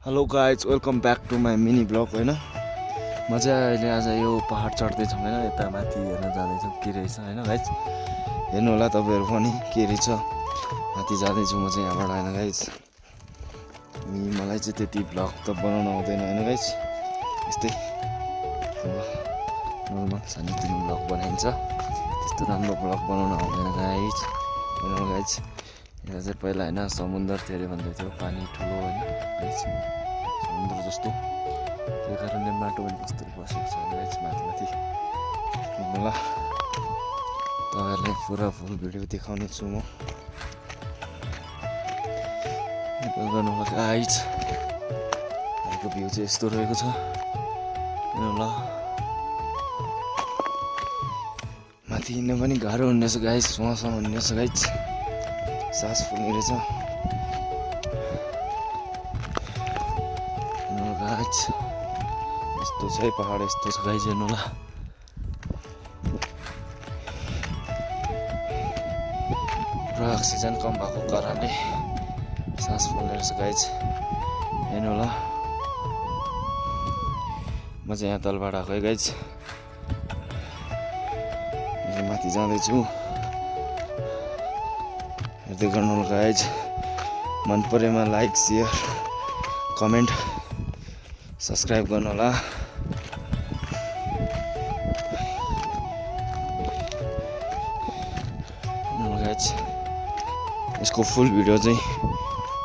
Hello guys welcome back to my mini blog होइन म चाहिँ अहिले आज यो पहाड चढ्दैछौँ होइन यता माथि हेर्न जाँदैछौँ के रहेछ होइन गाइज हेर्नु होला तपाईँहरू पनि के रहेछ माथि जाँदैछु म चाहिँ यहाँबाट होइन गाइज अनि मलाई चाहिँ त्यति ब्लग त बनाउनु आउँदैन होइन गाइज यस्तै नर्मल सानोतिनो ब्लग बनाइन्छ त्यस्तो राम्रो ब्लग बनाउनु आउँदैन गाइज हेर्नु गाइज यहाँ चाहिँ पहिला होइन समुद्र थियो अरे भन्दै थियो पानी ठुलो होइन समुद्र जस्तो त्यही कारणले माटो पनि कस्तो बसेको छ गाइज माथि माथि ल तपाईँहरूलाई पुरा फुल भिडियो देखाउने छु म गर्नु होला गाइज अहिलेको भ्यू चाहिँ यस्तो रहेको छ ल माथि हिँड्नु पनि गाह्रो हुनेछ गाइज सुहाउँसँग हुनेछ गाइज सास फुल्ने रहेछ गाइज यस्तो छ है पहाड यस्तो छ गाइज हेर्नु होला पुरा अक्सिजन कम भएको कारणले सास फुल्ने रहेछ गाइज हेर्नु होला म चाहिँ यहाँ तलबाट आएको है गाइज माथि जाँदैछु हेर्दै गर्नु होला गाइज मन परेमा लाइक सेयर कमेन्ट सब्सक्राइब गर्नु होला गाइज यसको फुल भिडियो चाहिँ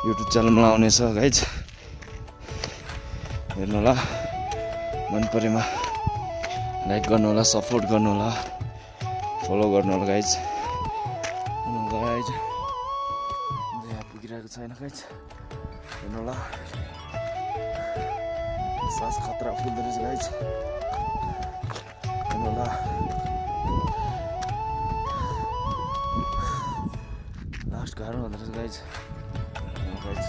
युट्युब च्यानलमा आउनेछ गाइज हेर्नु होला मन परेमा लाइक गर्नु होला सपोर्ट गर्नु होला फलो गर्नु होला गाइज गाइज पुगिरहेको छैन गाइज हेर्नु होला सास खतरा फुल्दो रहेछ गाइज हेर्नु होला लास्ट गाह्रो हुँदो रहेछ गाइज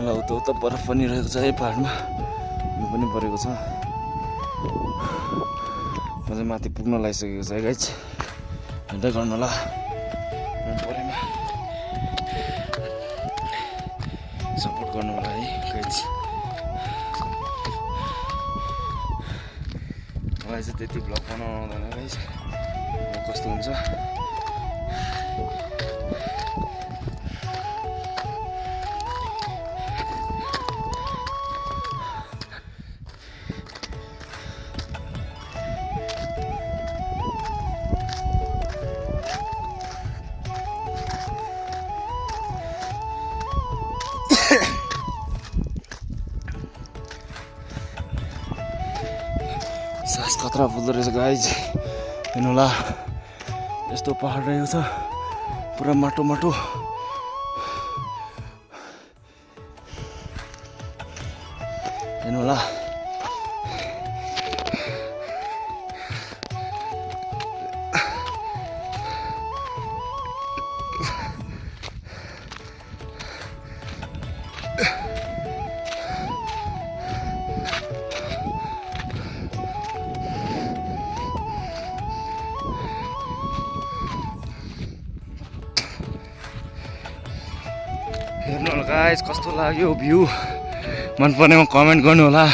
ल उता उता बरफ पनि रहेको छ है पहाडमा हिउँ पनि परेको छ म चाहिँ माथि पुग्न लागिसकेको छ है गाइज हेर्दै गर्नु होला सपोर्ट गर्नु होला है गाइज मलाई चाहिँ त्यति भ्लग बनाउनु आउँदैन गाइज कस्तो हुन्छ सास खतरा फुल्दो रहेछ गाइज हेर्नु होला यस्तो पहाड रहेको छ पुरा माटो माटो हेर्नु होला हेर्नु होला गाइज कस्तो लाग्यो भ्यू मन पर्नेमा कमेन्ट गर्नु होला।